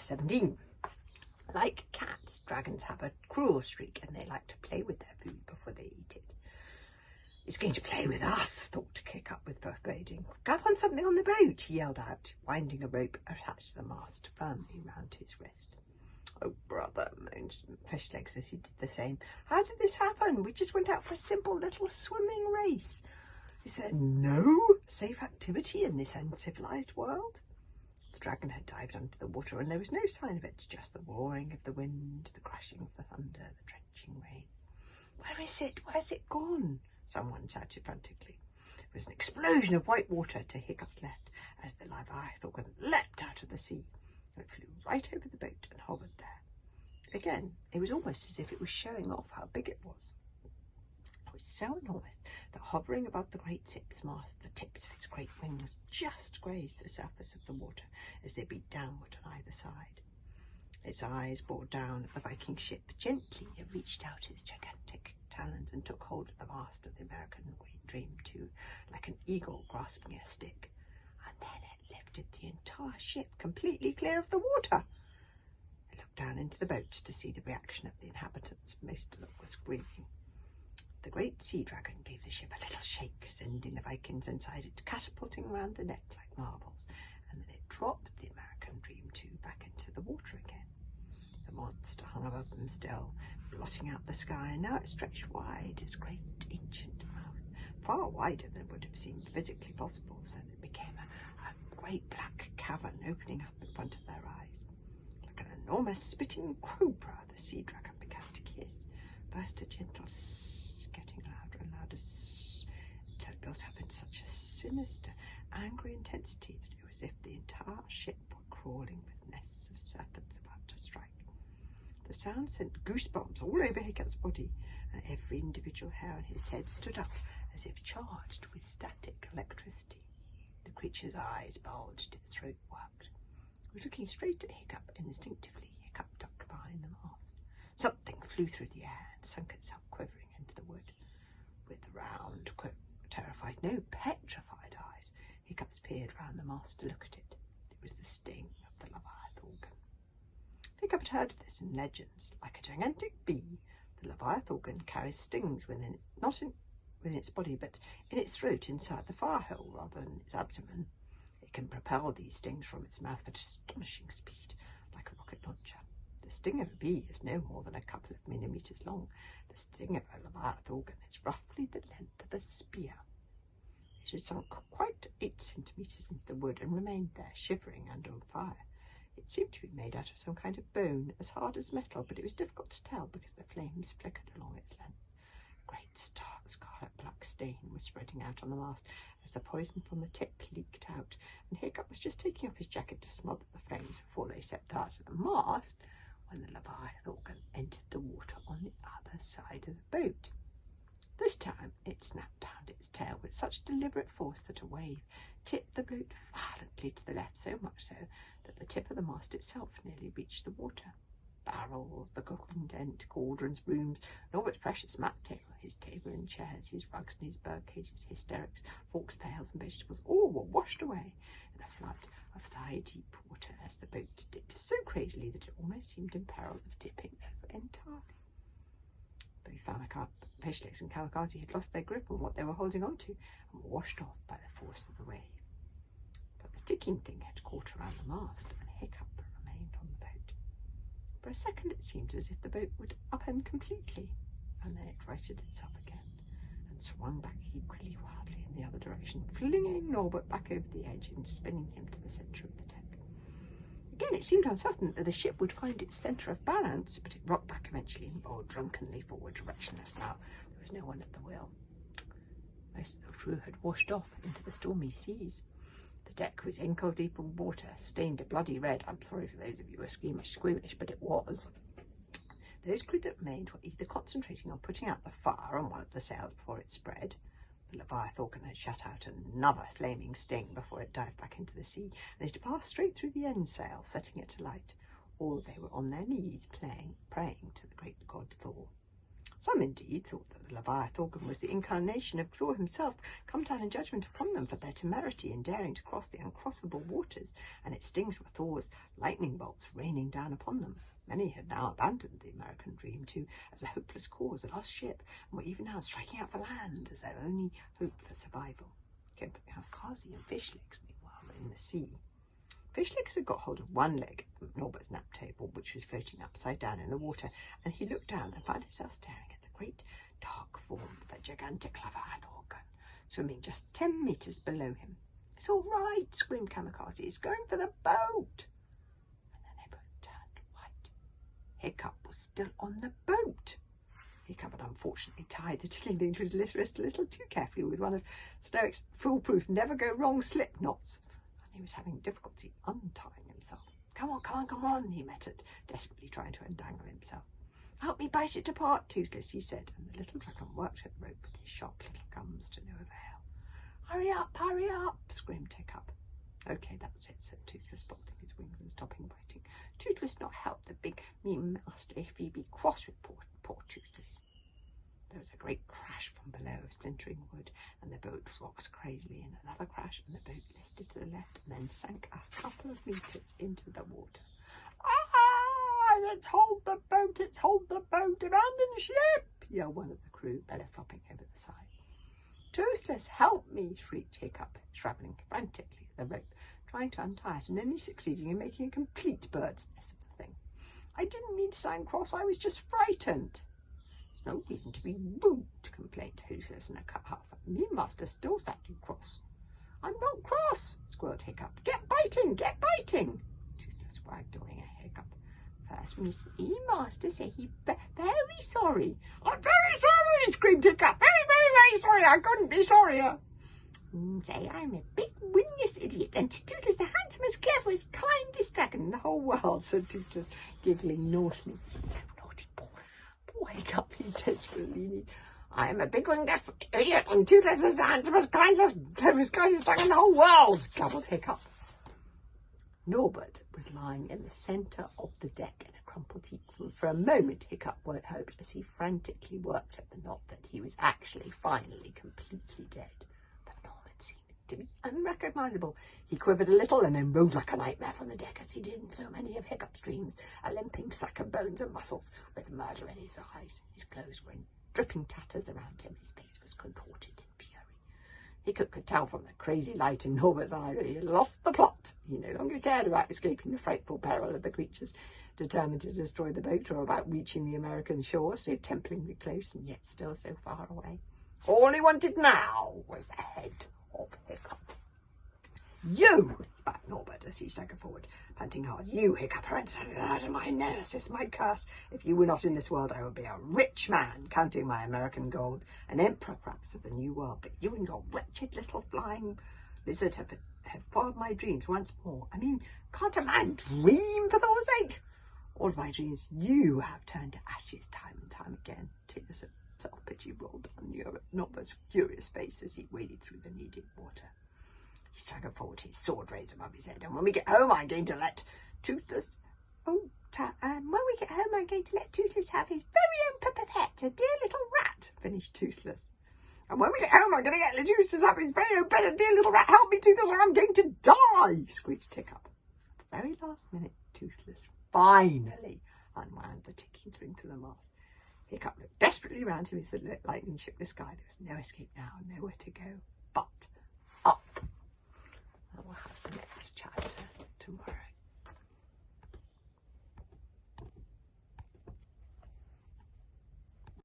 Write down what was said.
Chapter 17. Like cats, dragons have a cruel streak and they like to play with their food before they eat it. It's going to play with us, thought Hiccup with foreboding. Grab on something on the boat, he yelled out, winding a rope attached to the mast firmly round his wrist. Oh, brother, moaned Fishlegs as he did the same. How did this happen? We just went out for a simple little swimming race. Is there no safe activity in this uncivilized world? The dragon had dived under the water and there was no sign of it, just the roaring of the wind, the crashing of the thunder, the drenching rain. Where is it? Where's it gone? Someone shouted frantically. There was an explosion of white water to Hiccup's left as the Leviathan leapt out of the sea. It flew right over the boat and hovered there. Again, it was almost as if it was showing off how big it was. It was so enormous that hovering above the great ship's mast, the tips of its great wings just grazed the surface of the water as they beat downward on either side. Its eyes bore down at the Viking ship. Gently it reached out its gigantic talons and took hold of the mast of the American Dream 2 like an eagle grasping a stick. And then it lifted the entire ship completely clear of the water. It looked down into the boat to see the reaction of the inhabitants. Most of them were screaming. The great sea dragon gave the ship a little shake, sending the Vikings inside it catapulting around the neck like marbles, and then it dropped the American Dream 2 back into the water again. The monster hung above them still, blotting out the sky, and now it stretched wide, its great ancient mouth, far wider than would have seemed physically possible, so that it became a great black cavern opening up in front of their eyes. Like an enormous spitting cobra, the sea dragon began to kiss. First a gentle sss, getting louder and louder sss, until it built up in such a sinister, angry intensity that it was as if the entire ship were crawling with nests of serpents about to strike. The sound sent goosebumps all over Hiccup's body, and every individual hair on his head stood up as if charged with static electricity. The creature's eyes bulged, its throat worked. It was looking straight at Hiccup, and instinctively Hiccup ducked behind the mast. Something flew through the air and sunk itself quivering into the wood. With round, terrified, no, petrified eyes, Hiccup peered round the mast to look at it. It was the sting of the Leviathan. Hiccup had heard of this in legends. Like a gigantic bee, the Leviathan carries stings not within its body, but in its throat inside the fire hole rather than its abdomen. It can propel these stings from its mouth at astonishing speed, like a rocket launcher. The sting of a bee is no more than a couple of millimetres long. The sting of a Leviathan is roughly the length of a spear. It had sunk quite 8 centimetres into the wood and remained there, shivering and on fire. It seemed to be made out of some kind of bone, as hard as metal, but it was difficult to tell because the flames flickered along its length. A great stark scarlet-black stain was spreading out on the mast as the poison from the tip leaked out, and Hiccup was just taking off his jacket to smother the flames before they set fire to the mast when the Leviathan entered the water on the other side of the boat. This time it snapped down its tail with such deliberate force that a wave tipped the boat violently to the left, so much so that the tip of the mast itself nearly reached the water. Barrels, the cooking tent, cauldrons, brooms, Norbert's precious mat table, his table and chairs, his rugs and his bird cages, hysterics, forks, pails and vegetables, all were washed away in a flood of thigh-deep water as the boat dipped so crazily that it almost seemed in peril of tipping over entirely. Both Fishlegs and Kamikaze had lost their grip on what they were holding on to and were washed off by the force of the wave. But the sticking thing had caught around the mast and Hiccup remained on the boat. For a second it seemed as if the boat would upend completely, and then it righted itself again and swung back equally wildly in the other direction, flinging Norbert back over the edge and spinning him to the centre of the deck. Again it seemed uncertain that the ship would find its centre of balance, but it rocked back eventually and bore drunkenly forward, directionless now. There was no one at the wheel. Most of the crew had washed off into the stormy seas. The deck was ankle-deep in water, stained a bloody red. I'm sorry for those of you who are squeamish, but it was. Those crew that remained were either concentrating on putting out the fire on one of the sails before it spread. The Leviathan had shut out another flaming sting before it dived back into the sea, and it had passed straight through the end sail, setting it alight. Or they were on their knees praying to the great god Thor. Some indeed thought that the Leviathan was the incarnation of Thor himself, come down in judgment upon them for their temerity in daring to cross the uncrossable waters, and its stings were Thor's lightning bolts raining down upon them. Many had now abandoned the American dream too as a hopeless cause, a lost ship, and were even now striking out for land as their only hope for survival. Kamikaze and Fishlegs, meanwhile, were in the sea. Fishlegs had got hold of one leg of Norbert's nap table, which was floating upside down in the water, and he looked down and found himself staring at the great dark form of the gigantic Leviathan, swimming just 10 metres below him. "It's all right," screamed Kamikaze. "It's going for the boat." And then they both turned white. Hiccup was still on the boat. Hiccup had unfortunately tied the ticking thing to his wrist a little too carefully with one of Stoic's foolproof never-go-wrong slip knots. He was having difficulty untying himself. Come on, he muttered, desperately trying to untangle himself. "Help me bite it apart, Toothless," he said, and the little dragon worked at the rope with his sharp little gums to no avail. Hurry up, screamed Hiccup. "Okay, that's it," said Toothless, bolting his wings and stopping biting. "Toothless not help the big mean master if he be cross with poor Toothless." There was a great crash from below of splintering wood, and the boat rocked crazily, and another crash, and the boat listed to the left and then sank a couple of metres into the water. "Ah, it's hold the boat, abandon ship!" yelled one of the crew, belly flopping over the side. "Toothless, help me!" shrieked Hiccup, scrabbling frantically at the rope, trying to untie it, and only succeeding in making a complete bird's nest of the thing. "I didn't mean to sound cross, I was just frightened." "There's no reason to be rude," complained Toothless in a cut half. "Me master still sounded cross." "I'm not cross," squealed Hiccup. Get biting! Toothless wagged away at Hiccup. "First me master say he very sorry." "I'm very sorry," screamed Hiccup. Very sorry. I couldn't be sorrier." "Say I'm a big wingless idiot, and Toothless the handsomest, cleverest, kindest dragon in the whole world," said Toothless, giggling naughtily. "So naughty, poor Hiccup," he desperately needed. "I am a big wingless idiot, and Toothless is the handsomest, kindest, cleverest, kindest dragon in the whole world," gabbled Hiccup. Norbert was lying in the centre of the deck in a crumpled heap. For a moment Hiccup hoped, as he frantically worked at the knot, that he was actually finally completely dead. But Norbert seemed to be unrecognisable. He quivered a little and then rolled like a nightmare from the deck, as he did in so many of Hiccup's dreams, a limping sack of bones and muscles, with murder in his eyes. His clothes were in dripping tatters around him. His face was contorted in fury. Hiccup could tell from the crazy light in Norbert's eye that he had lost the plot. He no longer cared about escaping the frightful peril of the creatures determined to destroy the boat, or about reaching the American shore, so templingly close and yet still so far away. All he wanted now was the head of Hiccup. "You!" spat Norbert as he staggered forward, panting hard. "You, Hiccup, are out of my nemesis, my curse. If you were not in this world, I would be a rich man, counting my American gold, an emperor perhaps of the New World. But you and your wretched little flying lizard have foiled my dreams once more. I mean, can't a man dream, for Thor's sake? All of my dreams you have turned to ashes time and time again." Tears of self-pity rolled down Norbert's furious face as he waded through the kneaded water. He staggered forward, his sword raised above his head. "And when we get home, I'm going to let Toothless... when we get home, I'm going to let Toothless have his very own pet, a dear little rat," finished Toothless. "And when we get home, I'm going to get Toothless have his very own pet, a dear little rat. Help me, Toothless, or I'm going to die," screeched Hiccup. At the very last minute, Toothless finally unwound the ticking string to the mast. Hiccup looked desperately round him as the lightning shook the sky. There was no escape now, nowhere to go but up. And we'll have the next chapter tomorrow.